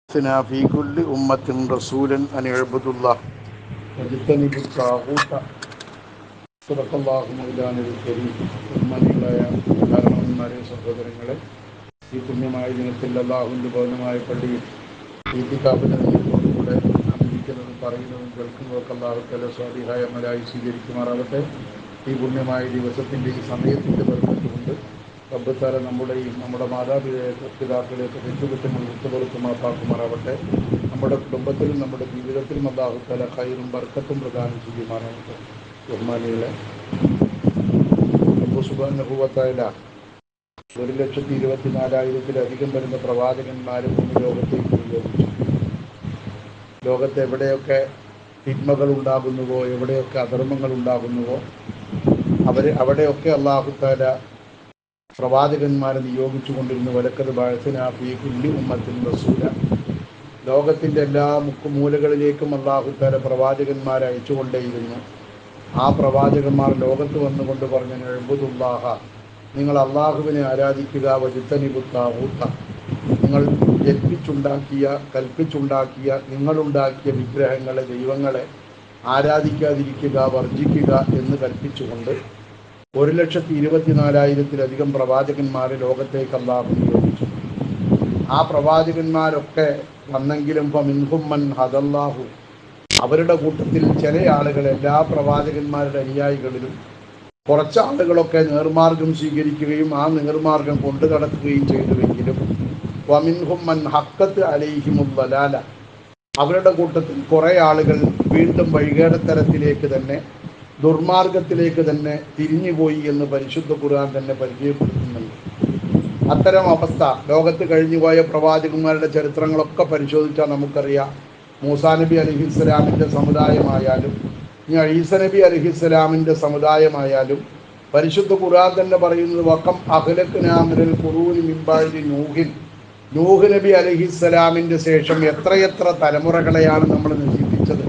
في كل أمة رسولا أن اعبدوا الله واجتنبوا الطاغوت صدق الله مولانا الكريم. ബഹുമാനികളായ കാരണവന്മാരെ, സഹോദരങ്ങളെ, ഈ പുണ്യമായ ദിനത്തിൽ അല്ലാഹുവിൻ്റെ ഭവനമായ പള്ളിയിൽ ഈത്തിക്കാഫിൻ്റെ നിയമത്തോടുകൂടെ നാം ഇരിക്കുന്നതും പറയുന്നതും കേൾക്കുന്നതൊക്കെ അല്ലാഹു തആല സ്വാലിഹായ അമലായി സ്വീകരിക്കുമാറാവട്ടെ. ഈ പുണ്യമായ ദിവസത്തിൻ്റെ ഈ സമയത്തിൻ്റെ ബർക്കത്തുകൊണ്ട് റബ്ബ് തആല നമ്മുടെയും നമ്മുടെ മാതാപിതാക്കളെയൊക്കെ തെറ്റുകുറ്റങ്ങൾ വിട്ടുപുറത്ത് മാപ്പാക്കുമാറാവട്ടെ. നമ്മുടെ കുടുംബത്തിലും നമ്മുടെ ജീവിതത്തിലും അല്ലാഹു തആല ഖൈറും ബർക്കത്തും പ്രദാനം ചെയ്യുമാറാവട്ടെ. ബഹുമാനികളെ, റബ്ബ് സുബ്ഹാനഹു വ തആല 1,24,000-ലധികം വരുന്ന പ്രവാചകന്മാരെ ഭൂമി ലോകത്തേക്ക് നിയോഗിച്ചു. ലോകത്ത് എവിടെയൊക്കെ തിന്മകൾ ഉണ്ടാകുന്നുവോ, എവിടെയൊക്കെ അധർമ്മങ്ങൾ ഉണ്ടാകുന്നുവോ, അവിടെയൊക്കെ അല്ലാഹു തആല പ്രവാചകന്മാരെ നിയോഗിച്ചു കൊണ്ടിരുന്നു. വലക്കത് ബഅസ്നാ ഫീ കുല്ലി ഉമ്മത്തിൻ റസൂല. ലോകത്തിൻ്റെ എല്ലാ മൂലകളിലേക്കും അല്ലാഹു തആല പ്രവാചകന്മാരെ അയച്ചുകൊണ്ടേയിരുന്നു. ആ പ്രവാചകന്മാർ ലോകത്ത് വന്നുകൊണ്ട് പറഞ്ഞു, ഇഅ്ബുദുല്ലാഹ, നിങ്ങൾ അള്ളാഹുവിനെ ആരാധിക്കുക, വജ്തനിബു ത്വാഗൂത്ത, നിങ്ങൾ കൽപ്പിച്ചുണ്ടാക്കിയ നിങ്ങളുണ്ടാക്കിയ വിഗ്രഹങ്ങളെ, ദൈവങ്ങളെ ആരാധിക്കാതിരിക്കുക, വർജിക്കുക എന്ന് കൽപ്പിച്ചുകൊണ്ട് 1,24,000-ലധികം പ്രവാചകന്മാരെ ലോകത്തേക്ക് അല്ലാഹു നിയോഗിച്ചു. ആ പ്രവാചകന്മാരൊക്കെ വന്നെങ്കിലും ഫമിൻഹും മൻ ഹദല്ലാഹു, അവരുടെ കൂട്ടത്തിൽ ചില ആളുകൾ, എല്ലാ പ്രവാചകന്മാരുടെ അനുയായികളിലും കുറച്ച് ആളുകളൊക്കെ നേർമാർഗം സ്വീകരിക്കുകയും ആ നേർമാർഗം കൊണ്ടു നടക്കുകയും ചെയ്തുവെങ്കിലും വമിൻഹും മൻ ഹഖത്ത് അലൈഹിമുൽ ദലാല, അവരുടെ കൂട്ടത്തിൽ കുറേ ആളുകൾ വീണ്ടും വഴികേടത്തരത്തിലേക്ക് തന്നെ, ദുർമാർഗത്തിലേക്ക് തന്നെ തിരിഞ്ഞുപോയി എന്ന് പരിശുദ്ധ ഖുർആൻ തന്നെ പരിചയപ്പെടുത്തുന്നുണ്ട്. അത്തരം അവസ്ഥ ലോകത്ത് കഴിഞ്ഞുപോയ പ്രവാചകന്മാരുടെ ചരിത്രങ്ങളൊക്കെ പരിശോധിച്ചാൽ നമുക്കറിയാം. മൂസാ നബി അലൈഹിസ്സലാമിൻ്റെ സമുദായമായാലും ഇനി ഈസ നബി അലൈഹിസ്സലാമിൻ്റെ സമുദായമായാലും പരിശുദ്ധ ഖുർആൻ തന്നെ പറയുന്നത് വകം അഹ്ലക്നാ മിനൽ ഖുറൂനി മിൻ ബഅദി നൂഹിൻ, നൂഹ് നബി അലൈഹിസ്സലാമിൻ്റെ ശേഷം എത്രയെത്ര തലമുറകളെയാണ് നമ്മൾ നശിപ്പിച്ചത്.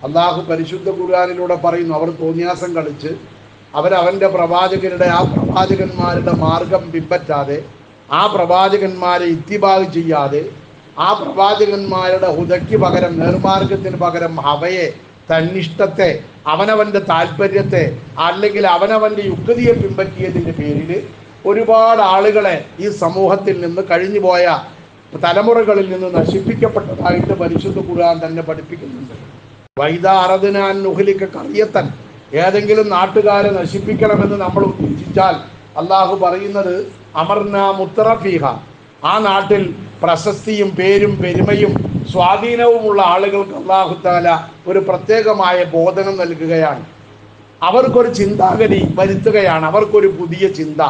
അള്ളാഹു പരിശുദ്ധ ഖുർആനിലൂടെ പറയുന്നു, അവർ തോന്നിയാസം കളിച്ച് അവരവൻ്റെ പ്രവാചകരുടെ, ആ പ്രവാചകന്മാരുടെ മാർഗം പിൻപറ്റാതെ, ആ പ്രവാചകന്മാരെ ഇത്തിബാഅ് ചെയ്യാതെ, ആ പ്രവാചകന്മാരുടെ ഹുദയ്ക്ക് പകരം, നേർമാർഗത്തിന് പകരം ഹവയെ, തന്നിഷ്ടത്തെ, അവനവൻ്റെ താല്പര്യത്തെ, അല്ലെങ്കിൽ അവനവൻ്റെ യുക്തിയെ പിൻപറ്റിയതിൻ്റെ പേരിൽ ഒരുപാട് ആളുകളെ ഈ സമൂഹത്തിൽ നിന്ന്, കഴിഞ്ഞുപോയ തലമുറകളിൽ നിന്ന് നശിപ്പിക്കപ്പെട്ടതായിട്ട് പരിശുദ്ധ ഖുർആൻ തന്നെ പഠിപ്പിക്കുന്നുണ്ട്. വൈദാ അറദ്നാ അൻ നുഹ്ലിക ഖറിയത്തൻ, ഏതെങ്കിലും നാട്ടുകാരെ നശിപ്പിക്കണമെന്ന് നമ്മൾ ഉദ്ദേശിച്ചാൽ അള്ളാഹു പറയുന്നത് അമർനാ മുത്തറഫീഹ, ആ നാട്ടിൽ പ്രശസ്തിയും പേരും പെരുമയും സ്വാധീനവുമുള്ള ആളുകൾക്ക് അല്ലാഹു തആല ഒരു പ്രത്യേകമായ ബോധനം നൽകുകയാണ്. അവർക്കൊരു ചിന്താഗതി വരുത്തുകയാണ്, അവർക്കൊരു പുതിയ ചിന്ത.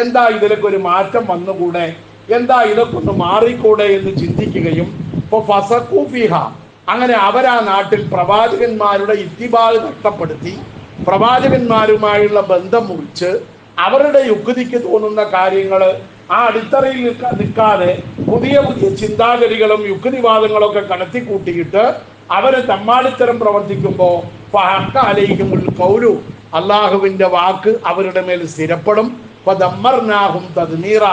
എന്താ ഇതിലൊക്കെ ഒരു മാറ്റം വന്നുകൂടെ, എന്താ ഇതൊക്കെ ഒന്ന് മാറിക്കൂടെ എന്ന് ചിന്തിക്കുകയും ഇപ്പോൾ ഫസഖൂ ഫീഹ, അങ്ങനെ അവരാ നാട്ടിൽ പ്രവാചകന്മാരുടെ ഇത്തിബാഅ് നഷ്ടപ്പെടുത്തി, പ്രവാചകന്മാരുമായുള്ള ബന്ധം മുറിച്ച്, അവരുടെ യുക്തിക്ക് തോന്നുന്ന കാര്യങ്ങൾ ആ അടിത്തറയിൽ നിൽക്കാതെ പുതിയ പുതിയ ചിന്താഗതികളും യുക്തിവാദങ്ങളൊക്കെ കടത്തിക്കൂട്ടിയിട്ട് അവർ തമ്മാടിത്തരം പ്രവർത്തിക്കുമ്പോൾ ഫഹഖ അലൈഹിമുൽ ഖൗലു, അള്ളാഹുവിൻ്റെ വാക്ക് അവരുടെ മേൽ സ്ഥിരപ്പെടും. ഫദമ്മർനാഹും തദ്മീറ,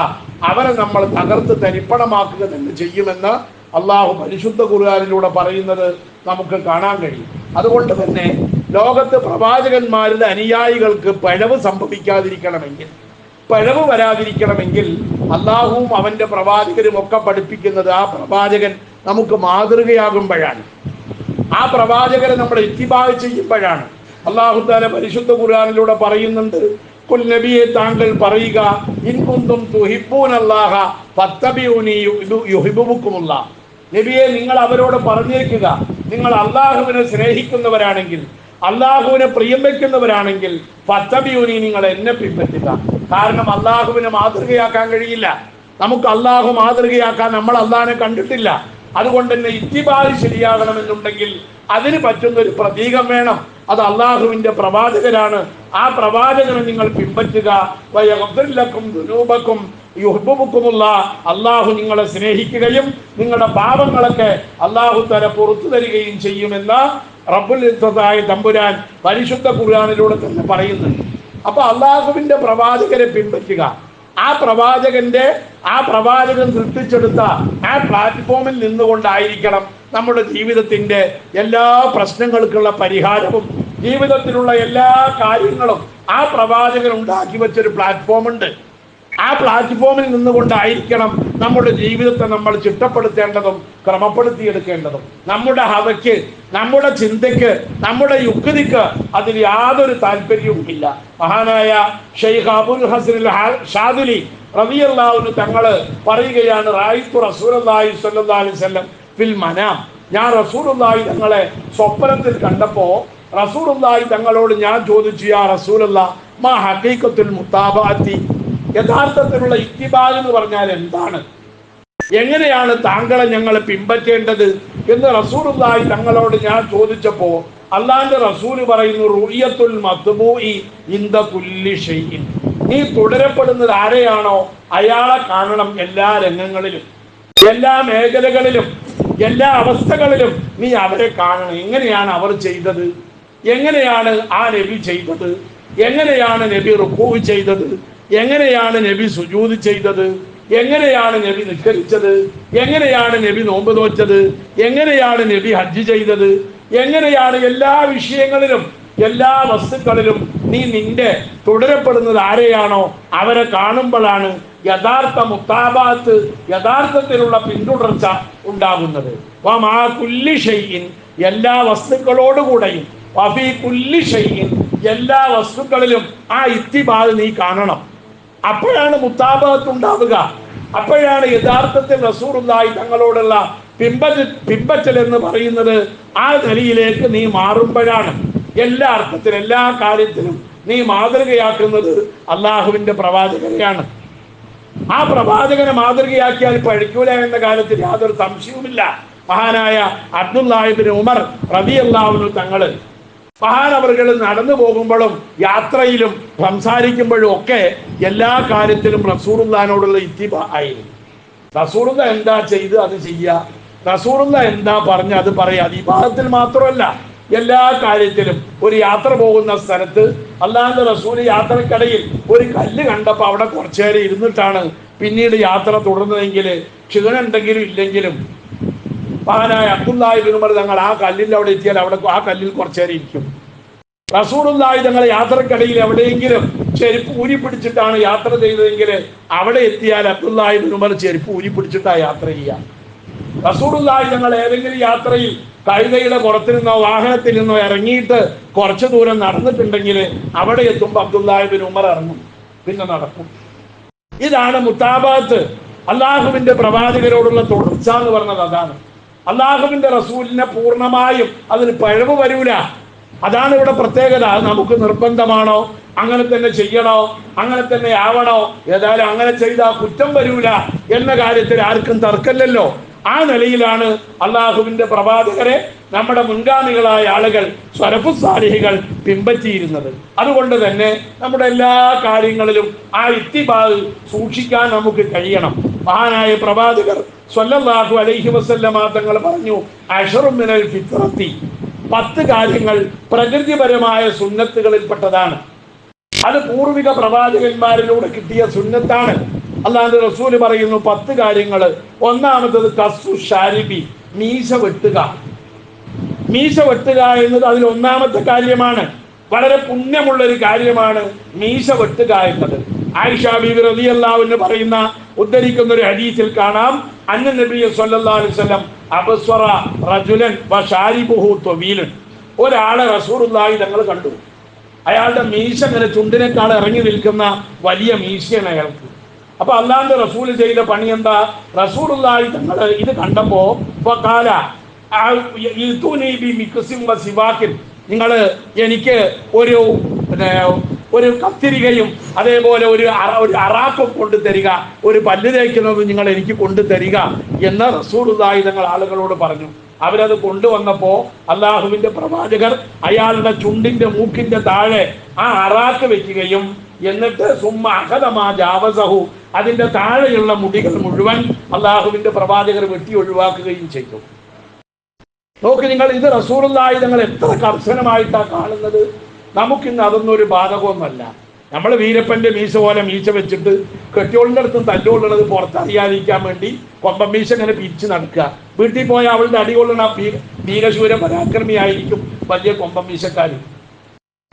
അവരെ നമ്മൾ തകർത്ത് തരിപ്പണമാക്കുക തന്നെ ചെയ്യുമെന്ന് അള്ളാഹു പരിശുദ്ധ ഖുർആനിലൂടെ പറയുന്നത് നമുക്ക് കാണാൻ കഴിയും. അതുകൊണ്ട് തന്നെ ലോകത്ത് പ്രവാചകന്മാരുടെ അനുയായികൾക്ക് പിഴവ് സംഭവിക്കാതിരിക്കണമെങ്കിൽ, പിഴവ് വരാതിരിക്കണമെങ്കിൽ അള്ളാഹുവും അവൻ്റെ പ്രവാചകരും ഒക്കെ പഠിപ്പിക്കുന്നത് ആ പ്രവാചകൻ നമുക്ക് മാതൃകയാകുമ്പോഴാണ്, ആ പ്രവാചകരെ നമ്മൾ ഇത്തിബാഅ് ചെയ്യുമ്പോഴാണ്. അല്ലാഹു തആല പരിശുദ്ധ ഖുർആനിലൂടെ പറയുന്നുണ്ട്, ഖുൽ നബിയെ, താങ്കൾ പറയുക, ഇൻ കുന്തും തുഹിബ്ബൂനല്ലാഹ ഫത്തബിഊനി യുഹിബ്ബുക്കുമുല്ലാഹ്. നബിയെ, നിങ്ങൾ അവരോട് പറഞ്ഞേക്കുക, നിങ്ങൾ അള്ളാഹുവിനെ സ്നേഹിക്കുന്നവരാണെങ്കിൽ, അള്ളാഹുവിനെ പ്രിയം വയ്ക്കുന്നവരാണെങ്കിൽ ഫത്തബിഊനി, നിങ്ങൾ എന്നെ പിൻപറ്റുക. കാരണം അള്ളാഹുവിനെ മാതൃകയാക്കാൻ കഴിയില്ല, നമുക്ക് അള്ളാഹു മാതൃകയാക്കാൻ നമ്മൾ അള്ളാഹിനെ കണ്ടിട്ടില്ല. അതുകൊണ്ട് തന്നെ ഇത്തിബാഅ് ശരിയാകണമെന്നുണ്ടെങ്കിൽ അതിന് പറ്റുന്നൊരു പ്രതീകം വേണം, അത് അള്ളാഹുവിൻ്റെ പ്രവാചകരാണ്. ആ പ്രവാചകനെ നിങ്ങൾ പിൻപറ്റുക. വയഗ്ഫിർ ലക്കും ദുനൂബക്കും യുഹിബ്ബുക്കുമുല്ലാഹ്, അള്ളാഹു നിങ്ങളെ സ്നേഹിക്കുകയും നിങ്ങളുടെ പാപങ്ങളൊക്കെ അള്ളാഹു തആല പുറത്തു തരികയും ചെയ്യുമെന്ന് റബ്ബുൽ ഇസ്സത്തായ തമ്പുരാൻ പരിശുദ്ധ ഖുർആനിലൂടെ തന്നെ പറയുന്നുണ്ട്. അപ്പോൾ അള്ളാഹുവിൻ്റെ പ്രവാചകരെ പിൻപറ്റുക, ആ പ്രവാചകൻ സൃഷ്ടിച്ചെടുത്ത ആ പ്ലാറ്റ്ഫോമിൽ നിന്നുകൊണ്ടായിരിക്കണം നമ്മുടെ ജീവിതത്തിന്റെ എല്ലാ പ്രശ്നങ്ങൾക്കുള്ള പരിഹാരവും ജീവിതത്തിലുള്ള എല്ലാ കാര്യങ്ങളും ആ പ്രവാചകൻ ഉണ്ടാക്കി വെച്ചൊരു പ്ലാറ്റ്ഫോം ഉണ്ട്. ആ പ്ലാറ്റ്ഫോമിൽ നിന്നുകൊണ്ടായിരിക്കണം നമ്മുടെ ജീവിതത്തെ നമ്മൾ ചിട്ടപ്പെടുത്തേണ്ടതും ക്രമപ്പെടുത്തിയെടുക്കേണ്ടതും. നമ്മുടെ ഹവയ്ക്ക്, നമ്മുടെ ചിന്തയ്ക്ക്, നമ്മുടെ യുക്തിക്ക് അതിൽ യാതൊരു താല്പര്യവുമില്ല. മഹാനായ ഷെയ്ഖ് അബുൽ ഹസൻ ഷാദിലി റളിയല്ലാഹു അൻഹു തങ്ങള് പറയുകയാണ്, റായിത്തു റസൂലുള്ളാഹി സ്വല്ലല്ലാഹു അലൈഹി വസല്ലം ഫിൽ മനാം. ഞാൻ റസൂലുള്ളാഹി തങ്ങളെ സ്വപ്നത്തിൽ കണ്ടപ്പോ റസൂലുള്ളാഹി തങ്ങളോട് ഞാൻ ചോദിച്ചു, യാ റസൂലല്ലാഹ് മാ ഹഖീഖത്തുൽ മുതാബഅത്തി, യഥാർത്ഥത്തിലുള്ള ഇത്തിബാ എന്ന് പറഞ്ഞാൽ എന്താണ്, എങ്ങനെയാണ് താങ്കളെ ഞങ്ങൾ പിൻപറ്റേണ്ടത് എന്ന് റസൂലുള്ളാഹി തങ്ങളോട് ഞാൻ ചോദിച്ചപ്പോ അള്ളാന്റെ റസൂല് പറയുന്നു, റുയത്തുൽ മത്ബൂഇ ഇൻദ കുല്ലി ഷൈഇൻ, നീ തുടരപ്പെടുന്നത് ആരെയാണോ അയാളെ കാണണം. എല്ലാ രംഗങ്ങളിലും, എല്ലാ മേഖലകളിലും, എല്ലാ അവസ്ഥകളിലും നീ അവരെ കാണണം. എങ്ങനെയാണ് അവർ ചെയ്തത്, എങ്ങനെയാണ് ആ നബി ചെയ്തത്, എങ്ങനെയാണ് നബി റുക്കൂ ചെയ്തത്, എങ്ങനെയാണ് നബി സുജൂദ് ചെയ്തത്, എങ്ങനെയാണ് നബി നിസ്കരിച്ചത്, എങ്ങനെയാണ് നബി നോമ്പ് നോറ്റത്, എങ്ങനെയാണ് നബി ഹജ്ജ് ചെയ്തത്, എങ്ങനെയാണ് എല്ലാ വിഷയങ്ങളിലും എല്ലാ വസ്തുക്കളിലും നീ നിന്റെ തുടരപ്പെടുന്നത് ആരെയാണോ അവരെ കാണുമ്പോഴാണ് യഥാർത്ഥ മുത്താബാത്ത്, യഥാർത്ഥത്തിലുള്ള പിന്തുടർച്ച ഉണ്ടാകുന്നത്. വമാ കുല്ലി ഷൈഇൻ, എല്ലാ വസ്തുക്കളോടുകൂടെയും, വഫീ കുല്ലി ഷൈഇൻ, എല്ലാ വസ്തുക്കളിലും ആ ഇത്തിബാ നീ കാണണം. അപ്പോഴാണ് മുത്താബത്ത് ഉണ്ടാവുക. അപ്പോഴാണ് യഥാർത്ഥത്തിൽ റസൂലുള്ളാഹി തങ്ങളോടുള്ള പിൻപറ്റൽ എന്ന് പറയുന്നത് ആ നിലയിലേക്ക് നീ മാറുമ്പോഴാണ്. എല്ലാ അർത്ഥത്തിലും, എല്ലാ കാര്യത്തിലും നീ മാതൃകയാക്കുന്നത് അള്ളാഹുവിന്റെ പ്രവാചകനെയാണ്. ആ പ്രവാചകനെ മാതൃകയാക്കിയാൽ പഴിക്കൂല എന്ന കാര്യത്തിൽ യാതൊരു സംശയവുമില്ല. മഹാനായ അബ്ദുല്ലാഹി ഇബ്നു ഉമർ റളിയല്ലാഹു അൻഹു തങ്ങള് മഹാനവറുകൾ നടന്നു പോകുമ്പോഴും യാത്രയിലും സംസാരിക്കുമ്പോഴും ഒക്കെ എല്ലാ കാര്യത്തിലും റസൂലുള്ളാഹിനോടുള്ള ഇത്തിബാ ആയിരുന്നു. റസൂലുള്ള എന്താ ചെയ്ത് അത് ചെയ്യുക, റസൂലുള്ള എന്താ പറഞ്ഞ് അത് പറയുക. അത് ഇബാദത്തിൽ മാത്രമല്ല, എല്ലാ കാര്യത്തിലും. ഒരു യാത്ര പോകുന്ന സ്ഥലത്ത് അല്ലാഹുവിന്റെ റസൂൽ യാത്രക്കിടയിൽ ഒരു കല്ല് കണ്ടപ്പോൾ അവിടെ കുറച്ചേരം ഇരുന്നിട്ടാണ് പിന്നീട് യാത്ര തുടർന്നതെങ്കിൽ ക്ഷീണം ഉണ്ടെങ്കിലും ഇല്ലെങ്കിലും മഹാനായ അബ്ദുല്ലാഹി ഇബ്നു ഉമർ തങ്ങൾ ആ കല്ലിൽ അവിടെ എത്തിയാൽ അവിടെ ആ കല്ലിൽ കുറച്ചേരം ഇരിക്കും. റസൂലുള്ളാഹി തങ്ങൾ യാത്രക്കിടയിൽ എവിടെയെങ്കിലും ചെരുപ്പ് ഊരി പിടിച്ചിട്ടാണ് യാത്ര ചെയ്തതെങ്കിൽ അവിടെ എത്തിയാൽ അബ്ദുല്ലാഹി ഇബ്നു ഉമർ ചെരുപ്പ് ഊരി പിടിച്ചിട്ടാണ് യാത്ര ചെയ്യുക. റസൂലുള്ളാഹി തങ്ങൾ ഏതെങ്കിലും യാത്രയിൽ കഴുതയുടെ പുറത്തു നിന്നോ വാഹനത്തിൽ നിന്നോ ഇറങ്ങിയിട്ട് കുറച്ചു ദൂരം നടന്നിട്ടുണ്ടെങ്കിൽ അവിടെ എത്തുമ്പോൾ അബ്ദുല്ലാഹി ഇബ്നു ഉമർ ഇറങ്ങും, പിന്നെ നടക്കും. ഇതാണ് മുത്താബാത്ത്. അള്ളാഹുവിന്റെ പ്രവാചകരോടുള്ള തുടർച്ച എന്ന് പറഞ്ഞത് അതാണ്. അള്ളാഹുവിന്റെ റസൂലിനെ പൂർണ്ണമായും അതിന് പിഴവ് വരൂല. അതാണ് ഇവിടെ പ്രത്യേകത. അത് നമുക്ക് നിർബന്ധമാണോ, അങ്ങനെ തന്നെ ചെയ്യണോ, അങ്ങനെ തന്നെ ആവണോ, ഏതായാലും അങ്ങനെ ചെയ്താൽ കുറ്റം വരൂല എന്ന കാര്യത്തിൽ ആർക്കും തർക്കമില്ലല്ലോ. ആ നിലയിലാണ് അള്ളാഹുവിന്റെ പ്രവാചകരെ നമ്മുടെ മുൻഗാമികളായ ആളുകൾ, സ്വലഫു സാലിഹികൾ പിൻപറ്റിയിരുന്നത്. അതുകൊണ്ട് തന്നെ നമ്മുടെ എല്ലാ കാര്യങ്ങളിലും ആ ഇത്തിബാ സൂക്ഷിക്കാൻ നമുക്ക് കഴിയണം. മഹാനായ പ്രവാചകർ സ്വല്ലല്ലാഹു അലൈഹി വസല്ലമ തങ്ങൾ പറഞ്ഞു, അശറു മിനൽ ഫിത്രത്തി, 10 കാര്യങ്ങൾ പ്രകൃതിപരമായ സുന്നത്തുകളിൽപ്പെട്ടതാണ്. അത് പൂർവിക പ്രവാചകന്മാരിലൂടെ കിട്ടിയ സുന്നത്താണ്. അല്ലാഹുവിന്റെ റസൂല് പറയുന്നു 10 കാര്യങ്ങൾ. ഒന്നാമത്തത് കസ്സു ഷാരിബി, മീശ വെട്ടുക. മീശ വെട്ടുക എന്നത് അതിൽ ഒന്നാമത്തെ കാര്യമാണ്. വളരെ പുണ്യമുള്ളൊരു കാര്യമാണ് മീശ വെട്ടുക എന്നത്. ആയിഷ ബീവി റളിയല്ലാഹു അൻഹ പറയുന്ന ഉദ്ധരിക്കുന്ന ഒരു ഹദീസിൽ കാണാം, അന്ന നബി സ്വല്ലല്ലാഹു അലൈഹി വസല്ലം അബ്സറ റജുലൻ വശാരിബുഹു ത്വീലുൻ, ഒരാളെ റസൂലുള്ളാഹി തങ്ങൾ കണ്ടു. അയാളുടെ മീശ ഇങ്ങനെ ചുണ്ടിനേക്കാൾ ഇറങ്ങി നിൽക്കുന്ന വലിയ മീശയാണ് അയാൾക്ക്. അപ്പൊ അള്ളാഹുവിന്റെ റസൂൽ ചെയ്ത പണി എന്താ? റസൂലുള്ളാഹി തങ്ങൾ ഇത് കണ്ടപ്പോ കാല നിങ്ങൾ എനിക്ക് ഒരു കത്തിരികയും അതേപോലെ ഒരു അറാക്കും കൊണ്ടു തരിക, ഒരു പല്ല് തേക്കുന്നതും നിങ്ങൾ എനിക്ക് കൊണ്ടു തരിക എന്ന് റസൂലുള്ളാഹി തങ്ങൾ ആളുകളോട് പറഞ്ഞു. അവരത് കൊണ്ടുവന്നപ്പോ അള്ളാഹുവിന്റെ പ്രവാചകർ അയാളുടെ ചുണ്ടിന്റെ മൂക്കിന്റെ താഴെ ആ അറാക്ക് വെക്കുകയും എന്നിട്ട് സുമ്മ അഹദമാ ജാവസഹു, അതിന്റെ താഴെയുള്ള മുടികൾ മുഴുവൻ അള്ളാഹുവിന്റെ പ്രവാചകർ വെട്ടി ഒഴിവാക്കുകയും ചെയ്തു. നോക്ക് നിങ്ങൾ, ഇത് റസൂലുള്ളാഹി തങ്ങൾ എത്ര കർശനമായിട്ടാണ് കാണുന്നത്. നമുക്കിന്ന് അതൊന്നും ഒരു ബാധകമൊന്നുമല്ല. നമ്മൾ വീരപ്പന്റെ മീശ പോലെ മീശ വെച്ചിട്ട് കെട്ടിയോളിൻ്റെ അടുത്തും തല്ലുകൊള്ളുന്നത് പുറത്തറിയാതിരിക്കാൻ വേണ്ടി കൊമ്പം മീശ ഇങ്ങനെ പിരിച്ച് നടക്കുക. വീട്ടിൽ പോയാൽ അവളുടെ അടികൊള്ളണ വീരശൂര പരാക്രമിയായിരിക്കും വലിയ കൊമ്പം മീശക്കാരി.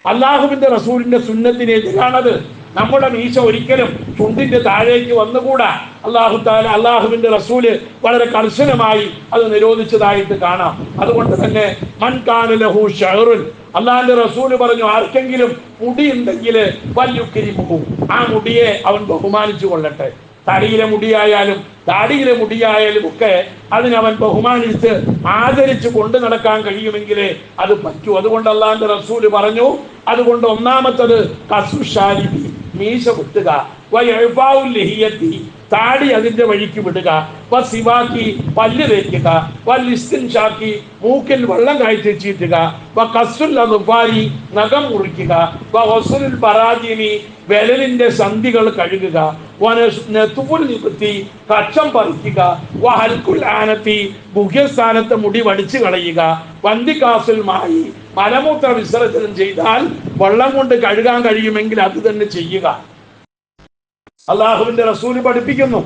അള്ളാഹുവിന്റെ റസൂലിന്റെ സുന്നത്തിനെതിരാണത്. നമ്മുടെ മീശ ഒരിക്കലും ചുണ്ടിന്റെ താഴേക്ക് വന്നുകൂടാ. അള്ളാഹുവിന്റെ റസൂല് വളരെ കർശനമായി അത് നിരോധിച്ചതായിട്ട് കാണാം. അതുകൊണ്ട് തന്നെ മൻ കാന ലഹു ശഅറുൻ, അള്ളാഹിന്റെ റസൂല് പറഞ്ഞു, ആർക്കെങ്കിലും മുടി ഉണ്ടെങ്കിൽ വല്യുക്രിമുഹു, ആ മുടിയെ അവൻ ബഹുമാനിച്ചു കൊള്ളട്ടെ. തടിയിലെ മുടിയായാലും താടിയിലെ മുടിയായാലും ഒക്കെ അതിനവൻ ബഹുമാനിച്ച് ആദരിച്ച് കൊണ്ടു നടക്കാൻ കഴിയുമെങ്കിലേ അത് പറ്റൂ. അതുകൊണ്ട് അള്ളാഹിന്റെ റസൂല് പറഞ്ഞു, അതുകൊണ്ട് ഒന്നാമത്തത് കസുഷാരിബി, മീശ വിട്ടുക, വയഅഫാഉൽ-ലിഹിയത്തി, താടി അതിന്റെ വഴിക്ക് വിടുക, വസിവാക്കി, പല്ല് തേക്കുക, വല്ലിസ്തിൻഷാക്കി, മൂക്കിൽ വെള്ളം കയറ്റി ചീറ്റുക, വഖസ്സുൽ അദ്ഫാരി, നഖം മുറിക്കുക, വഗസ്സുൽ ബറാജിനി, വിരലിന്റെ സന്ധികൾ കഴുകുക, വനതുഫുൽ നിബത്തി, കച്ചം പറിക്കുക, വഹൽക്കുൽ ആനത്തി, മുഖ്യസ്ഥാനത്ത് മുടി വടിച്ചു കളയുക, വന്തികാസുൽ മായി, മലമൂത്ര വിസർജനം ചെയ്താൽ വെള്ളം കൊണ്ട് കഴുകാൻ കഴിയുമെങ്കിൽ അത് തന്നെ ചെയ്യുക. അള്ളാഹുവിന്റെ റസൂല് പഠിപ്പിക്കുന്നു.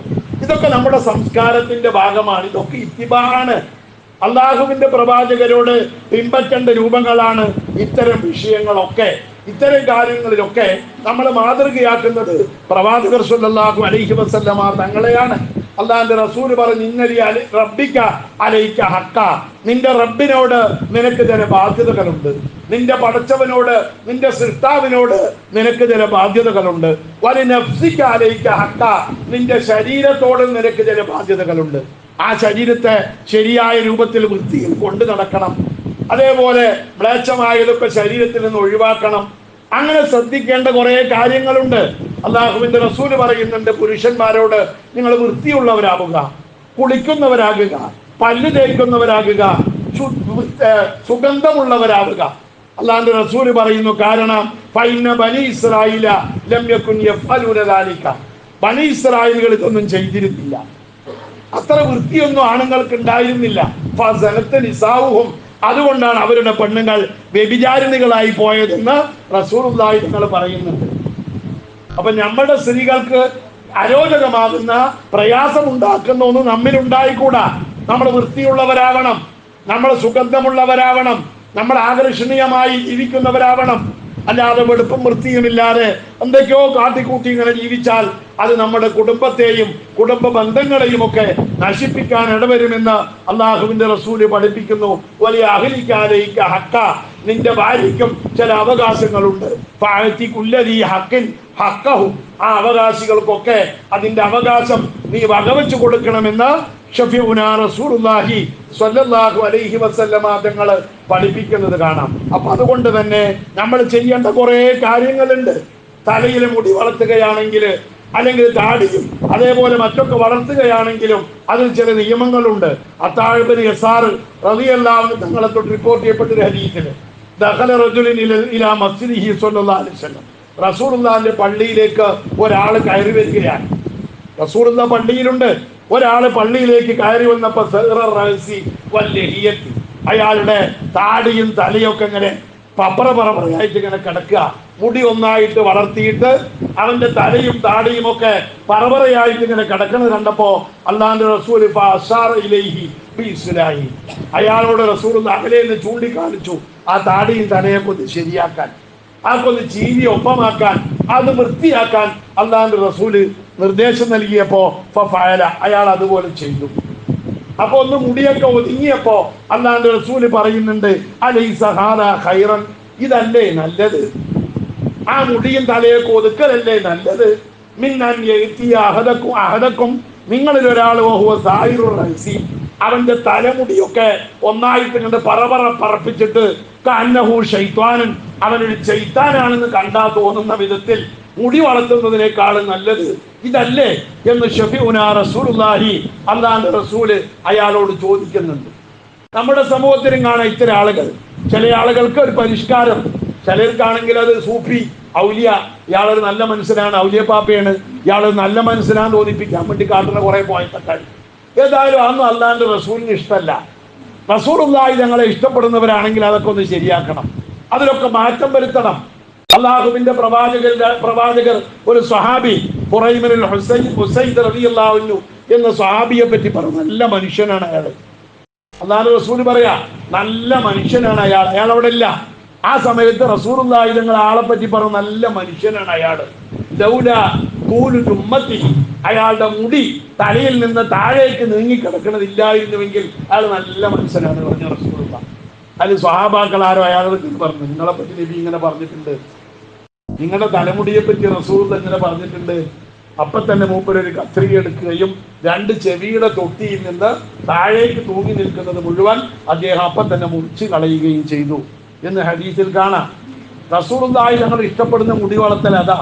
ഇതൊക്കെ നമ്മുടെ സംസ്കാരത്തിന്റെ ഭാഗമാണ്. ഇതൊക്കെ ഇത്തിബാണ്. അള്ളാഹുവിന്റെ പ്രവാചകരോട് പിൻപറ്റേണ്ട രൂപങ്ങളാണ് ഇത്തരം വിഷയങ്ങളൊക്കെ. ഇത്തരം കാര്യങ്ങളിലൊക്കെ നമ്മൾ മാതൃകയാക്കുന്നത് പ്രവാചകർ സ്വല്ലല്ലാഹു അലൈഹി വസല്ലമ തങ്ങളെയാണ്. അള്ളാഹിന്റെ റസൂല് പറഞ്ഞു, ഇന്നലി റബ്ബിക അലൈക ഹക്ക, നിന്റെ റബ്ബിനോട് നിനക്ക് ചില ബാധ്യതകളുണ്ട്. നിന്റെ പടച്ചവനോട്, നിന്റെ സൃഷ്ടാവിനോട് നിനക്ക് ചില ബാധ്യതകളുണ്ട്. വലി നഫ്സിക അലൈക ഹക്ക, നിന്റെ ശരീരത്തോട് നിനക്ക് ചില ബാധ്യതകളുണ്ട്. ആ ശരീരത്തെ ശരിയായ രൂപത്തിൽ വൃത്തിയിൽ കൊണ്ടു നടക്കണം. അതേപോലെ മ്ലേച്ഛമായതൊക്കെ ശരീരത്തിൽ നിന്ന് ഒഴിവാക്കണം. അങ്ങനെ ശ്രദ്ധിക്കേണ്ട കുറെ കാര്യങ്ങളുണ്ട്. അള്ളാഹുവിന്റെ റസൂല് പറയുന്നുണ്ട്, പുരുഷന്മാരോട് നിങ്ങൾ വൃത്തിയുള്ളവരാവുക, കുളിക്കുന്നവരാകുക, പല്ല് തേക്കുന്നവരാകുക, സുഗന്ധമുള്ളവരാവുക. അള്ളാഹുവിന്റെ റസൂല് പറയുന്നു, കാരണം ഫൈന ബനി ഇസ്രായീല ലം യകുൻ യഫ്അലൂന ദാലിക, ബനി ഇസ്രായേലുകൾ ഇതൊന്നും ചെയ്തിരുന്നില്ല. അത്ര വൃത്തിയൊന്നും ആണുങ്ങൾക്ക് ഉണ്ടായിരുന്നില്ല. ഫസനത്ത് നിസാഉഹും, അതുകൊണ്ടാണ് അവരുടെ പെണ്ണുങ്ങൾ വ്യഭിചാരിണികളായി പോയതെന്ന് റസൂലുള്ളാഹി തങ്ങൾ പറയുന്നുണ്ട്. അപ്പൊ നമ്മുടെ സ്ത്രീകൾക്ക് അരോചകമാകുന്ന പ്രയാസമുണ്ടാക്കുന്ന ഒന്നും നമ്മിലുണ്ടായിക്കൂടാ. നമ്മൾ വൃത്തിയുള്ളവരാവണം, നമ്മൾ സുഗന്ധമുള്ളവരാവണം, നമ്മൾ ആകർഷണീയമായി ജീവിക്കുന്നവരാവണം. അല്ലാതെ വെടുപ്പും വൃത്തിയുമില്ലാതെ എന്തൊക്കെയോ കാട്ടിക്കൂട്ടി ഇങ്ങനെ ജീവിച്ചാൽ അത് നമ്മുടെ കുടുംബത്തെയും കുടുംബ ബന്ധങ്ങളെയും ഒക്കെ നശിപ്പിക്കാൻ ഇടവരുമെന്ന് അള്ളാഹുവിന്റെ റസൂല് പഠിപ്പിക്കുന്നു. വലിയ അഹ്ലിക ഹക്ക, നിന്റെ ഭാര്യയ്ക്കും ചില അവകാശങ്ങളുണ്ട്. ഫഅതികുല്ലദീ ഹഖിൻ ഹഖഹു, ആ അവകാശികൾക്കൊക്കെ അതിന്റെ അവകാശം നീ വകവെച്ചു കൊടുക്കണമെന്ന് ഷഫീഉനാ റസൂലുള്ളാഹി സ്വല്ലല്ലാഹു അലൈഹി വസല്ലമ തങ്ങൾ പഠിപ്പിക്കുന്നത് കാണാം. അപ്പൊ അതുകൊണ്ട് തന്നെ നമ്മൾ ചെയ്യേണ്ട കുറെ കാര്യങ്ങളുണ്ട്. തലയിലെ മുടി വളർത്തുകയാണെങ്കിൽ, അല്ലെങ്കിൽ താടിയും അതേപോലെ മറ്റൊക്കെ വളർത്തുകയാണെങ്കിലും അതിൽ ചില നിയമങ്ങളുണ്ട്. അത്താഅ് ഇബ്നു യസാർ റളിയല്ലാഹു അൻഹു തങ്ങളെ തൊട്ട് റിപ്പോർട്ട് ചെയ്യപ്പെട്ടൊരു ഹദീസില്, ദഖല റജുലുൻ ഇലാ മസ്ജിദിഹി സ്വല്ലല്ലാഹു അലൈഹി വസല്ലം, റസൂലുള്ളാഹിന്റെ പള്ളിയിലേക്ക് ഒരാൾ കയറി വരികയാണ്. റസൂലുള്ള പള്ളിയിലുണ്ട്. ഒരാള് പള്ളിയിലേക്ക് കയറി വന്നപ്പോ അയാളുടെ താടിയും തലയൊക്കെ ഇങ്ങനെ പപ്പറയായിട്ട് ഇങ്ങനെ കിടക്കുക. മുടി ഒന്നായിട്ട് വളർത്തിയിട്ട് അവന്റെ തലയും താടിയും ഒക്കെ പറവറയായിട്ട് ഇങ്ങനെ കിടക്കുന്നത് കണ്ടപ്പോ അല്ലാഹുവിന്റെ റസൂൽ അയാളോട് റസൂൽ അകലെ നിന്ന് ചൂണ്ടിക്കാണിച്ചു ആ താടിയും തലയൊക്കെ ഒന്ന് ശരിയാക്കാൻ, ആക്കൊന്ന് ചീവി ഒപ്പമാക്കാൻ, അത് വൃത്തിയാക്കാൻ അല്ലാഹുവിന്റെ റസൂല് നിർദ്ദേശം നൽകിയപ്പോ ഫഅല, അയാൾ അതുപോലെ ചെയ്തു. അപ്പൊ ഒന്ന് മുടിയൊക്കെ ഒതുങ്ങിയപ്പോ അല്ലാഹുവിന്റെ റസൂല് പറയുന്നുണ്ട്, അലൈസ ഹാദാ ഖൈറൻ, ഇതല്ലേ നല്ലത്? ആ മുടിയും തലയൊക്കെ ഒതുക്കലല്ലേ നല്ലത്? മിന്നൻ യഅ്തിയ അഹദക്കും, നിങ്ങളിൽ ഒരാൾ വഹുവ സായിറുർ റഅസി, അവന്റെ തലമുടിയൊക്കെ ഒന്നായിട്ട് കണ്ട് പറപ്പിച്ചിട്ട് കഅന്നഹു ശൈത്വാനൻ, അവനൊരു ശൈത്താനാണെന്ന് കണ്ടാ തോന്നുന്ന വിധത്തിൽ മുടി വളർത്തുന്നതിനേക്കാളും നല്ലത് ഇതല്ലേ എന്ന് ഷഫീഉനാ റസൂലുള്ളാഹി അല്ലാഹുവിന്റെ റസൂല് അയാളോട് ചോദിക്കുന്നുണ്ട്. നമ്മുടെ സമൂഹത്തിലും കാണാം ഇത്തരം ആളുകൾ. ചില ആളുകൾക്ക് ഒരു പരിഷ്കാരം, ചിലർക്കാണെങ്കിൽ അത് സൂഫി ഔലിയ, ഇയാളൊരു നല്ല മനുഷ്യനാണ്, ഔലിയ പാപ്പയാണ്, ഇയാളൊരു നല്ല മനുഷ്യനാന്ന് തോന്നിപ്പിക്കാൻ വേണ്ടി കാട്ടുന്ന കുറെ പോയത്തൊക്കെ. ഏതായാലും അതൊന്നും അല്ലാഹുവിന്റെ റസൂലിന് ഇഷ്ടമല്ല. റസൂലുള്ളാഹി തങ്ങളെ ഇഷ്ടപ്പെടുന്നവരാണെങ്കിൽ അതൊക്കെ ഒന്ന് ശരിയാക്കണം, അതിലൊക്കെ മാറ്റം വരുത്തണം. അള്ളാഹുവിന്റെ പ്രവാചകർ ഒരു സ്വഹാബി ഖുറൈമിനുൽ ഹുസൈദ് റളിയല്ലാഹു അൻഹു എന്ന സ്വഹാബിയെ പറ്റി പറഞ്ഞു, നല്ല മനുഷ്യനാണ് അയാള്. അല്ലാഹു റസൂൽ പറയാ നല്ല മനുഷ്യനാണ് അയാൾ. അയാൾ അവിടെ ഇല്ല. ആ സമയത്ത് റസൂലുള്ളാഹി തങ്ങൾ ആളെ പറ്റി പറഞ്ഞു, നല്ല മനുഷ്യനാണ് അയാള്. ലൗലാ തൂലു ഉമ്മത്തിഹി, അയാളുടെ മുടി തലയിൽ നിന്ന് താഴേക്ക് നീങ്ങിക്കിടക്കണതില്ലായിരുന്നുവെങ്കിൽ അയാൾ നല്ല മനുഷ്യനാണ് പറഞ്ഞ റസൂലുള്ളാഹി. അത് സ്വഹാബാക്കൾ ആരോ അയാളെ പറഞ്ഞു, നിങ്ങളെ പറ്റി നബി ഇങ്ങനെ പറഞ്ഞിട്ടുണ്ട്, നിങ്ങളുടെ തലമുടിയെ പറ്റി റസൂൽ ഇങ്ങനെ പറഞ്ഞിട്ടുണ്ട്. അപ്പൊ തന്നെ മൂപ്പരൊരു കത്രിക എടുക്കുകയും 2 ചെവിയുടെ തൊട്ടിയിൽ നിന്ന് താഴേക്ക് തൂങ്ങി നിൽക്കുന്നത് മുഴുവൻ അദ്ദേഹം അപ്പൊ തന്നെ മുറിച്ച് കളയുകയും ചെയ്തു എന്ന് ഹദീസിൽ കാണാം. റസൂലുള്ളാഹി ഞങ്ങൾ ഇഷ്ടപ്പെടുന്ന മുടി വളർത്തൽ അതാ.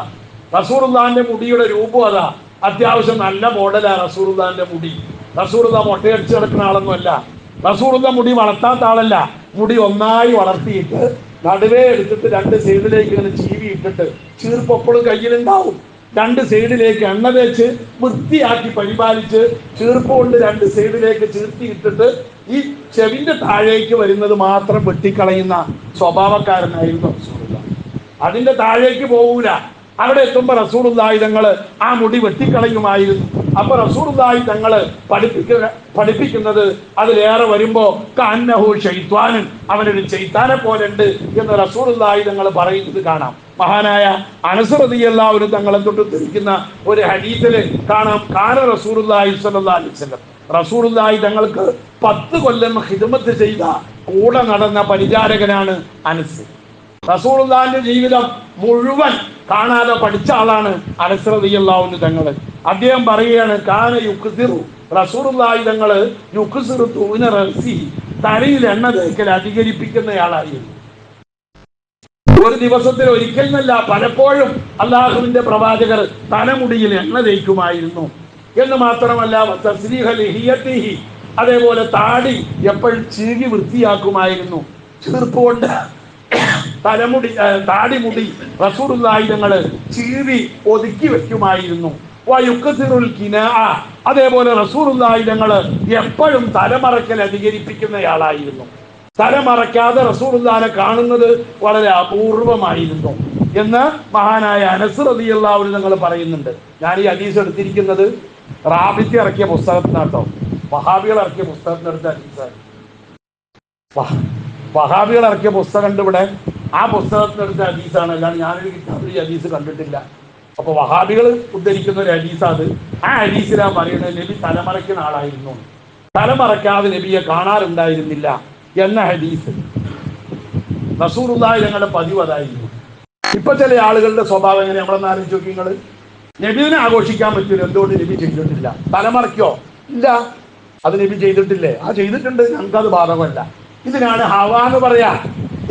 റസൂലുള്ളാഹിന്റെ മുടിയുടെ രൂപം അതാ. അത്യാവശ്യം നല്ല മോഡലാ റസൂലുള്ളാഹിന്റെ മുടി. റസൂലുള്ളാഹി മൊട്ടയടിച്ച് കിടക്കുന്ന ആളൊന്നുമല്ല. റസൂലുള്ളാഹി മുടി വളർത്താത്ത ആളല്ല. മുടി ഒന്നായി വളർത്തിയിട്ട് നടുവേ എടുത്തിട്ട് 2 സൈഡിലേക്ക് ഇങ്ങനെ ചീവി ഇട്ടിട്ട് ചീർപ്പൊപ്പോഴും കയ്യിലുണ്ടാവും. 2 സൈഡിലേക്ക് എണ്ണ തേച്ച് വൃത്തിയാക്കി പരിപാലിച്ച് ചീർപ്പ് കൊണ്ട് 2 സൈഡിലേക്ക് ചീർത്തി ഇട്ടിട്ട് ഈ ചെവിന്റെ താഴേക്ക് വരുന്നത് മാത്രം വെട്ടിക്കളയുന്ന സ്വഭാവക്കാരനായിരുന്നു റസൂലുള്ളാഹി. അതിന്റെ താഴേക്ക് പോകൂല. അവിടെ എത്തുമ്പോ റസൂലുള്ളാഹി തങ്ങള് ആ മുടി വെട്ടിക്കളയുമായിരുന്നു. അപ്പൊ റസൂലുള്ളാഹി തങ്ങള് പഠിപ്പിക്കുന്നത് അതിലേറെ വരുമ്പോ കഅന്നഹു ശൈത്വാനുൻ, അവനൊരു ശൈത്താനെ പോലെ ഉണ്ട് എന്ന് റസൂലുള്ളാഹി തങ്ങൾ പറയുന്നത് കാണാം. മഹാനായ അനസ് റളിയല്ലാഹു അൻഹു തങ്ങളെ തൊട്ട് ധരിക്കുന്ന ഒരു ഹദീസില് കാണാം, കാന റസൂലുള്ളാഹി സ്വല്ലല്ലാഹു അലൈഹി വസല്ലം, റസൂലുള്ളാഹി തങ്ങൾക്ക് 10 കൊല്ലം ഖിദ്മത്ത് ചെയ്ത കൂടെ നടന്ന പരിചാരകനാണ് അനസ്. റസൂലുള്ളാഹിന്റെ ജീവിതം മുഴുവൻ കാണാതെ പഠിച്ച ആളാണ് അനസ് റളിയല്ലാഹു അൻഹു തങ്ങള്. അദ്ദേഹം പറയുകയാണ്, കാന യുക്സിറു, റസൂലുള്ളാഹി തങ്ങള് യുക്സിറു തൂന റസി, തലയിൽ എണ്ണ തേക്കൽ അധികരിപ്പിക്കുന്നയാളായിരുന്നു. ഒരു ദിവസത്തിൽ ഒരിക്കൽ എന്നല്ല, പലപ്പോഴും അള്ളാഹുവിന്റെ പ്രവാചകർ തലമുടിയിൽ എണ്ണ തേക്കുമായിരുന്നു. എന്ന് മാത്രമല്ല തസ്രീഹ ലിഹിയതിഹി, അതേപോലെ താടി എപ്പോഴും ചീകി വൃത്തിയാക്കുമായിരുന്നു. ചീർപ്പ് കൊണ്ട് താടിമുടി റസൂലുള്ളാഹി തങ്ങള് ചീവി ഒതുക്കി വെക്കുമായിരുന്നു. വയുക്സിറുൽ കിനാഅ, അതേപോലെ റസൂലുള്ളാഹി തങ്ങള് എപ്പോഴും തലമറക്കൽ അധികരിപ്പിക്കുന്നയാളായിരുന്നു. തലമറക്കാതെ റസൂലുള്ളാഹിനെ കാണുന്നത് വളരെ അപൂർവമായിരുന്നു എന്ന് മഹാനായ അനസ് റളിയല്ലാഹു അൻഹു തങ്ങൾ പറയുന്നുണ്ട്. ഞാൻ ഈ ഹദീസ് എടുത്തിരിക്കുന്നത് റാബിത്തി ഇറക്കിയ പുസ്തകത്തിനാട്ടോ, വഹാബികൾ ഇറക്കിയ പുസ്തകത്തിനടുത്ത ഹദീസാണ്. വഹാബികൾ ഇറക്കിയ പുസ്തകമുണ്ട് ഇവിടെ, ആ പുസ്തകത്തിനടുത്ത ഹദീസാണ്. അല്ലാണ്ട് ഞാനൊരു കിതാബിൽ ഈ ഹദീസ് കണ്ടിട്ടില്ല. അപ്പൊ വഹാബികൾ ഉദ്ധരിക്കുന്ന ഒരു ഹദീസാണ്. ആ ഹദീസിലാ പറയുന്നത് നബി തലമറയ്ക്കുന്ന ആളായിരുന്നു, തലമറക്കാതെ നബിയെ കാണാറുണ്ടായിരുന്നില്ല എന്ന ഹദീസ്. റസൂലുള്ളാഹി തങ്ങളുടെ പതിവ് അതായിരുന്നു. ഇപ്പൊ ചില ആളുകളുടെ സ്വഭാവം എങ്ങനെ നമ്മളൊന്ന് ആലോചിച്ച് നോക്കി നിങ്ങൾ. നബിനെ ആഘോഷിക്കാൻ പറ്റില്ല, എന്തുകൊണ്ട് നബി ചെയ്തിട്ടില്ല? തലമറയ്ക്കോ? ഇല്ല, അത് നബി ചെയ്തിട്ടില്ലേ? ആ ചെയ്തിട്ടുണ്ട്, ഞങ്ങൾക്കത് ബാധകമല്ല. ഇതിനാണ് ഹവ എന്ന് പറയാ.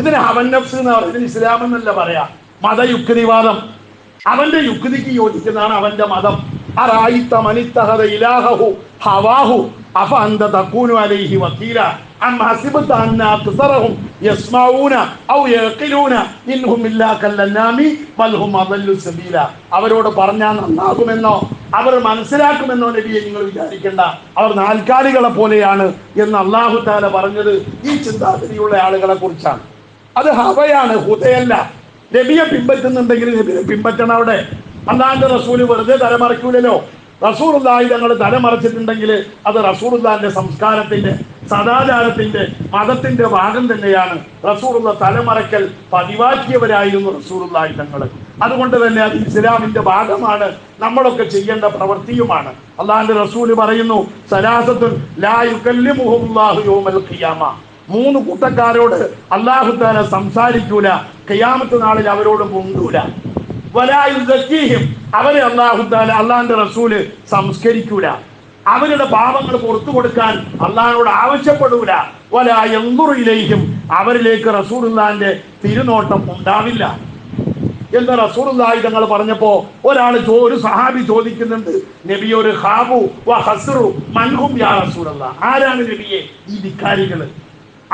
ഇതിന് ഹവൻ നഫ്സ് എന്ന് പറയുന്നത്. ഇതിന് ഇസ്ലാം എന്നല്ല പറയാ, മതയുക്തിവാദം. അവന്റെ യുക്തിക്ക് യോജിക്കുന്നതാണ് അവന്റെ മതം. അറായിത്ത മനിത്തഹദ ഇലാഹഹു ഹവാഹു അഫ അന്ത തകൂനു അലൈഹി വകീല അം ഹസിബത അന്ന അക്സറഹും യസ്മഊന ഔ യഖിലൂന ഇൻഹും ഇല്ലാ കല്ലനാമി ബൽ ഹും അദല്ലു സബീല. അവരോട് പറഞ്ഞാൽ നന്നാകുമെന്നോ അവർ മനസ്സിലാക്കുമെന്നോ നബിയെ നിങ്ങൾ വിചാരിക്കേണ്ട, അവർ നാൽക്കാലികളെ പോലെയാണ് എന്ന് അല്ലാഹു തആല പറഞ്ഞത് ഈ ചിന്താഗതിയുള്ള ആളുകളെ കുറിച്ചാണ്. അത് ഹവയാണ്, ഹുദയല്ല. നബിയെ പിൻപറ്റുന്നുണ്ടെങ്കിൽ നബിയെ പിൻപറ്റണം. അവിടെ അല്ലാഹുവിന്റെ റസൂല് വെറുതെ തലമറയ്ക്കൂലല്ലോ. റസൂലുള്ളാഹി തങ്ങൾ തലമറച്ചിട്ടുണ്ടെങ്കിൽ അത് റസൂലുള്ളാഹിന്റെ സംസ്കാരത്തിന്റെ, സദാചാരത്തിന്റെ, മതത്തിന്റെ ഭാഗം തന്നെയാണ്. റസൂലുള്ള തലമറക്കൽ പതിവാക്കിയവരായിരുന്നു റസൂലുള്ളാഹി തങ്ങൾ. അതുകൊണ്ട് തന്നെ അത് ഇസ്ലാമിന്റെ ഭാഗമാണ്, നമ്മളൊക്കെ ചെയ്യേണ്ട പ്രവൃത്തിയുമാണ്. അല്ലാഹുവിന്റെ റസൂല് പറയുന്നു, സലാസത്തുൻ ലാ യുകല്ലിമുഹുല്ലാഹു യൗമൽ ഖിയാമ, 3 കൂട്ടക്കാരോട് അല്ലാഹു തആല സംസാരിക്കൂല, ഖിയാമത്ത് നാളിൽ അവരോട് മുണ്ടൂല. വലാ യുസക്കീഹിം, അവരെ അല്ലാഹു തആല, അല്ലാഹുവിന്റെ റസൂല് സംസ്കരിക്കൂല. അവരുടെ പാപങ്ങൾ പുറത്തു കൊടുക്കാൻ അല്ലാഹുവോട് ആവശ്യപ്പെടൂല. വലാ യൻദുറു ഇലൈഹിം, അവരിലേക്ക് റസൂലുള്ളാഹിന്റെ തിരുനോട്ടം ഉണ്ടാവില്ല എന്ന് റസൂലുള്ളാഹി തങ്ങൾ പറഞ്ഞപ്പോ ഒരു സഹാബി ചോദിക്കുന്നുണ്ട്, നബി ഒരു ഖാബു വ ഖസ്റു മൻഹും യാ റസൂലല്ലാഹ്, ആരാണ് നബിയെ ഈ ധിക്കാരികള്,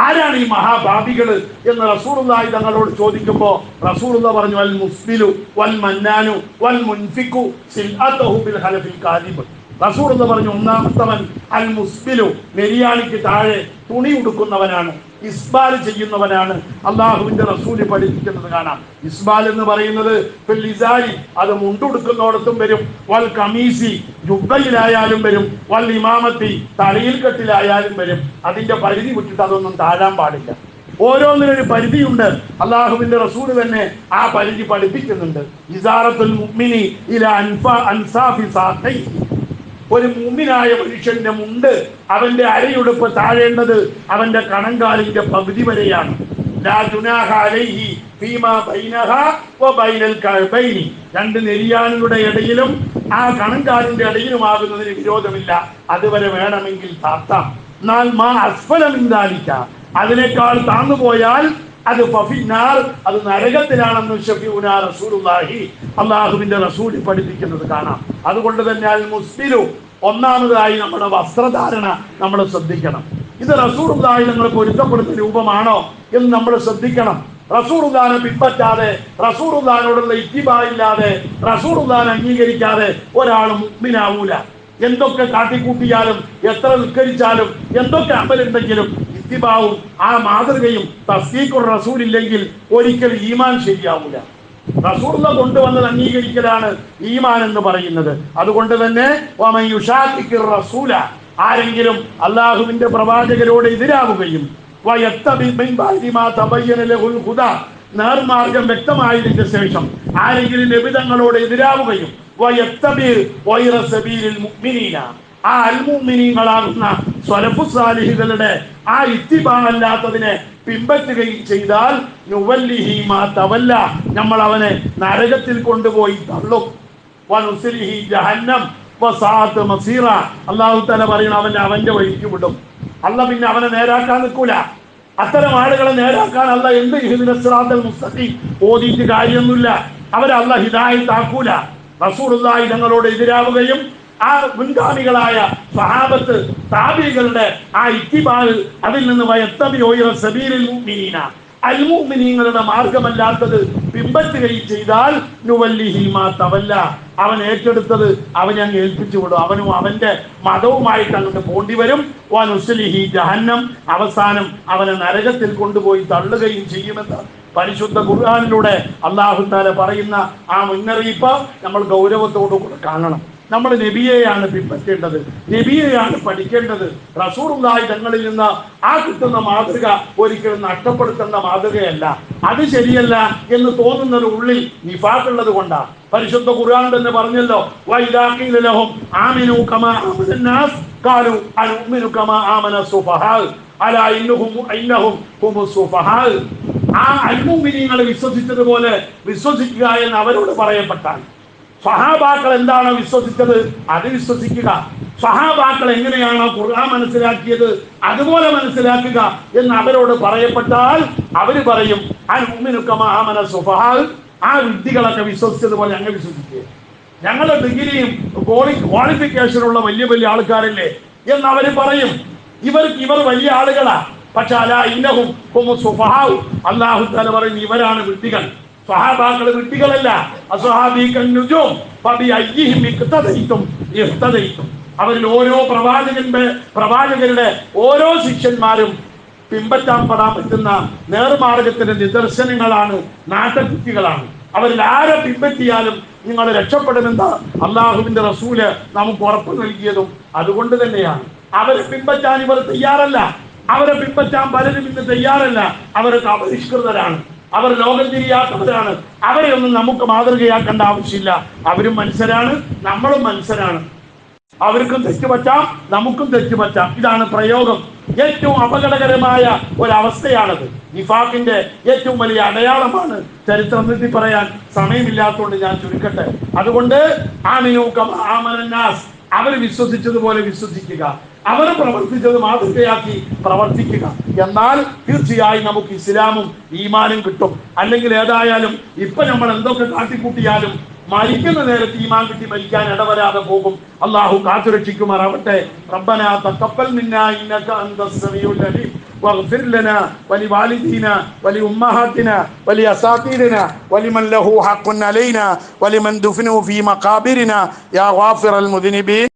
ആരാണ് ഈ മഹാഭാപികള് എന്ന് റസൂലുള്ളാഹി തങ്ങളോട് ചോദിക്കുമ്പോ റസൂലുള്ളാഹി പറഞ്ഞു, അൽ മുസ്ബിലു വൽ മന്നാനു വൽ മുൻഫിഖു സിൽഅതുഹു ബിൽ ഹലഫിൽ കാദിബ്. റസൂൽ എന്ന് പറഞ്ഞു ഒന്നാമത്തവൻ അൽ മുസ്ബിലു, നെരിയാണിക്ക് താഴെ തുണി ഉടുക്കുന്നവനാണ്, ഇസ്ബാൽ ചെയ്യുന്നവനാണ്. അള്ളാഹുവിന്റെ റസൂല് പഠിപ്പിക്കുന്നത് കാണാം. ഇസ്ബാൽ എന്ന് പറയുന്നത് ഫിൽഇസാരി, അത് മുണ്ടുടുക്കുന്നിടത്തും വരും, വൽ കമീസി, ജുബ്ബയിലായാലും വരും, വൽ ഇമാമത്തി, തലയിൽ കെട്ടിലായാലും വരും. അതിന്റെ പരിധി വിട്ടിട്ട് അതൊന്നും താഴാൻ പാടില്ല. ഓരോന്നിനൊരു പരിധിയുണ്ട്. അള്ളാഹുവിന്റെ റസൂല് തന്നെ ആ പരിധി പഠിപ്പിക്കുന്നുണ്ട്. ഇസാറത്തുൽ മുഅ്മിനി ഇലാ അൻസാഫി സാഖൈഹി, ഒരു മുഅ്മിനായ മനുഷ്യന്റെ മുണ്ട്, അവന്റെ അരയുടുപ്പ് താഴേണ്ടത് അവന്റെ കണങ്കാലിന്റെ പകുതി വരെയാണ്. ലാ ജുനാഹ അലൈഹി ഫീമാ ബൈനഹാ വ ബൈനൽ കഅബൈനി, രണ്ട് നെരിയാണിയുടെ ഇടയിലും ആ കണങ്കാലിന്റെ ഇടയിലുമാകുന്നതിന് വിരോധമില്ല, അതുവരെ വേണമെങ്കിൽ താത്താം. എന്നാൽ മാ അസ്ഫല മിൻ ദാലിക, അതിനേക്കാൾ താന്നു പോയാൽ അത് ഫഫിന്നാർ, അത് നരകത്തിലാണെന്ന് ഷഫീഉനാ റസൂലുള്ളാഹി, അള്ളാഹുവിന്റെ റസൂൽ പഠിപ്പിക്കുന്നത് കാണാം. അതുകൊണ്ട് തന്നെ അൽ മുസ്ബിലു, ഒന്നാമതായി നമ്മുടെ വസ്ത്രധാരണ നമ്മൾ ശ്രദ്ധിക്കണം. ഇത് റസൂലുള്ളാഹി നമ്മൾ പൊരുത്തപ്പെടുന്ന രൂപമാണോ എന്ന് നമ്മൾ ശ്രദ്ധിക്കണം. റസൂലുള്ളാഹിനെ പിൻപറ്റാതെ, റസൂലുള്ളാഹിനോടുള്ള ഇത്തിബാ ഇല്ലാതെ, റസൂലുള്ളാഹിനെ അംഗീകരിക്കാതെ ഒരാൾ മുഅ്മിനാവൂല. എന്തൊക്കെ കാട്ടിക്കൂട്ടിയാലും, എത്ര നിസ്കരിച്ചാലും, എന്തൊക്കെ അമലുണ്ടെങ്കിലും ഇത്തിബാവും ആ മാതൃകയും തസ്ദീഖുർ റസൂൽ ഇല്ലെങ്കിൽ ഒരിക്കലും ഈമാൻ ശരിയാവൂല. റസൂലുള്ള കൊണ്ടുവന്നത് അംഗീകരിക്കലാണ് ഈമാൻ എന്ന് പറയുന്നത്. അതുകൊണ്ട് തന്നെ വമൻ യുശാഖിഖിർ റസൂല, ആരെങ്കിലും അള്ളാഹുവിന്റെ പ്രവാചകരോട് എതിരാവുകയും വയത്തബി മിൻ ബഅദി മാ തബയ്യന ലഹുൽ ഹുദാ, നേർമാർഗം വ്യക്തമായതിന്റെ ശേഷം ആരെങ്കിലും നബിതങ്ങളോട് എതിരാവുകയും വയത്തബി ഗൈറ സബീലിൽ മുഅ്മിനീന, ആ അൽമുഅ്മിനീങ്ങളാകുന്ന സ്വലഫു സാലിഹുകളുടെ ആ ഇത്തിബാ അല്ലാത്തതിനെ പിൻപറ്റുകയും ചെയ്താൽ നുവല്ലിഹി മാ തവല്ല, നമ്മൾ അവനെ നരകത്തിൽ കൊണ്ടുപോയി തള്ളും. വനുസ്ലിഹി ജഹന്നം വസാഅത്ത് മസീറ, അല്ലാഹു തആല പറയുന്നു അവന്റെ വഴിക്ക് വിടും. അല്ലാഹ് പിന്നെ അവനെ നേരാക്കാൻ നിൽക്കൂല. അത്തരം ആളുകളെ നേരാക്കാൻ അല്ലാഹ് എന്ത് ഇഹ്ദിനസ് സിറാത്തൽ മുസ്തഖീം ഓതിയിട്ട് കാര്യമൊന്നുമില്ല. അവരെ അല്ലാഹ് ഹിദായത്ത് ആക്കൂല. റസൂലുള്ളാഹി തങ്ങളോട് എതിരാവുകയും ആ മുൻഗാമികളായ സഹാബത്ത് താബിഈകളുടെ ആ ഇത്തിബാഅ്, അതിൽ നിന്ന് വയത്തബി ഗൈറ സബീലിൽ മുഅ്മിനീന, അൽ മുഅ്മിനീങ്ങളുടെ മാർഗമല്ലാത്തത് പിൻപറ്റുകയും ചെയ്താൽ നുവല്ലിഹി മാ തവല്ല, അവൻ ഏറ്റെടുത്തത് അവനെ അങ്ങ് ഏൽപ്പിച്ചു വിടും. അവനും അവന്റെ മതവുമായിട്ട് അങ്ങോട്ട് പോണ്ടി വരും. വനുസ്ലിഹി ജഹന്നം, അവസാനം അവനെ നരകത്തിൽ കൊണ്ടുപോയി തള്ളുകയും ചെയ്യുമെന്ന് പരിശുദ്ധ ഖുർആനിലൂടെ അല്ലാഹു തആല പറയുന്ന ആ മുന്നറിയിപ്പ് നമ്മൾ ഗൗരവത്തോടുകൂടെ കാണണം. നമ്മൾ നബിയെയാണ് പിൻപറ്റേണ്ടത്, നബിയെയാണ് പഠിക്കേണ്ടത്. റസൂലുള്ളാഹി തങ്ങളിൽ നിന്ന് ആ കിട്ടുന്ന മാതൃക ഒരിക്കലും നഷ്ടപ്പെടുത്തുന്ന മാതൃകയല്ല. അത് ശരിയല്ല എന്ന് തോന്നുന്നത് ഉള്ളിൽ നിഫാഖുള്ളത് കൊണ്ടാണ്. പരിശുദ്ധ ഖുർആൻ തന്നെ പറഞ്ഞല്ലോ, വഇദാ ഖീല ലഹും ആമിനൂ കമാ ആമനന്നാസ് ഖാലൂ അനുമിനു കമാ ആമന സുഫഹാ അലാ ഇന്നഹും ഹുമുസ് സുഫഹാ. ആ അൽമുഅ്മിനീങ്ങളെ വിശ്വസിച്ചതുപോലെ വിശ്വസിക്കുക എന്ന് അവരോട് പറയപ്പെട്ടാൽ, സഹാബാക്കൾ എന്താണോ വിശ്വസിച്ചത് അത് വിശ്വസിക്കുക. സഹാബാക്കൾ എങ്ങനെയാണോ ഖുർആൻ മനസ്സിലാക്കിയത് അതുപോലെ മനസ്സിലാക്കുക എന്ന് അവരോട് പറയപ്പെട്ടാൽ അവര് പറയും അൽമുഅ്മിനു കമാ ആമന സുഫഹാ, ആ വിദ്യകളൊക്കെ വിശ്വസിച്ചതുപോലെ ഞങ്ങൾ വിശ്വസിക്കുക. ഞങ്ങളുടെ ഡിഗ്രിയും ക്വാളിഫിക്കേഷനുള്ള വലിയ വലിയ ആൾക്കാരല്ലേ എന്ന് അവര് പറയും. ഇവർ വലിയ ആളുകളാ. പക്ഷെ അലാ ഇന്നഹും ഹുമുസ് സുഫഹാ, അല്ലാഹു തആല പറയും ഇവരാണ് വിഡ്ഢികൾ. സ്വഹാബാക്കൾ വിഡ്ഢികളല്ല. അസ്ഹാബീകൻ നുജൂം ഫബി അയ്യിഹിം ഇഖ്തദൈതും ഇഖ്തദൈതും. അവരിൽ ഓരോ പ്രവാചകരുടെ ഓരോ ശിഷ്യന്മാരും പിൻപറ്റാൻ പറ്റുന്ന നേർമാർഗത്തിന്റെ നിദർശനങ്ങളാണ്, നാട്ടകുത്തികളാണ്. അവരിൽ ആരെ പിൻപറ്റിയാലും നിങ്ങൾ രക്ഷപ്പെടുമെന്ന് അള്ളാഹുവിന്റെ റസൂല് നമുക്ക് ഉറപ്പ് നൽകിയതും അതുകൊണ്ട് തന്നെയാണ്. അവരെ പിൻപറ്റാൻ ഇവർ തയ്യാറല്ല. അവരെ പിൻപറ്റാൻ പലരും ഇന്ന് തയ്യാറല്ല. അവരൊക്കെ അപരിഷ്കൃതരാണ്, അവർ ലോകം തിരിയാത്തവരാണ്. അവരെ ഒന്നും നമുക്ക് മാതൃകയാക്കേണ്ട ആവശ്യമില്ല. അവരും മനുഷ്യരാണ്, നമ്മളും മനുഷ്യരാണ്. അവർക്കും തെറ്റുപറ്റാം, നമുക്കും തെറ്റുപറ്റാം. ഇതാണ് പ്രയോഗം. ഏറ്റവും അപകടകരമായ ഒരവസ്ഥയാണത്. നിഫാഖിന്റെ ഏറ്റവും വലിയ അടയാളമാണ്. ചരിത്രം നിർത്തി പറയാൻ സമയമില്ലാത്തതുകൊണ്ട് ഞാൻ ചുരുക്കട്ടെ. അതുകൊണ്ട് ആമിനൂ കമാ ആമനന്നാസ്, അവർ വിശ്വസിച്ചതുപോലെ വിശ്വസിക്കുക, അവർ പ്രവർത്തിച്ചത് മാതൃകയാക്കി പ്രവർത്തിക്കുക. എന്നാൽ തീർച്ചയായും നമുക്ക് ഇസ്ലാമും ഈമാനും കിട്ടും. അല്ലെങ്കിൽ ഏതായാലും ഇപ്പൊ നമ്മൾ എന്തൊക്കെ കാട്ടിക്കൂട്ടിയാലും മരിക്കുന്ന നേരത്ത് ഈമാൻ കിട്ടി മരിക്കാൻ ഇടവരാതെ പോകും. അല്ലാഹു കാത്തുരക്ഷിക്കുമാറാവട്ടെ. റബ്ബനാ തഖബ്ബൽ മിന്നാ ഇന്നക അൻതസ് സമീഉൽ അലീം വഗ്ഫിർ ലനാ വലിവാലിദീനാ വലിഉമ്മഹാത്തിനാ വലിഅസാതീരിനാ വലിമൻ ലഹു ഹഖ്ഖുൻ അലൈനാ വലിമൻ ദുഫിനു ഫീ മഖാബിരിനാ യാ ഗാഫിറൽ മുദ്നിബീൻ.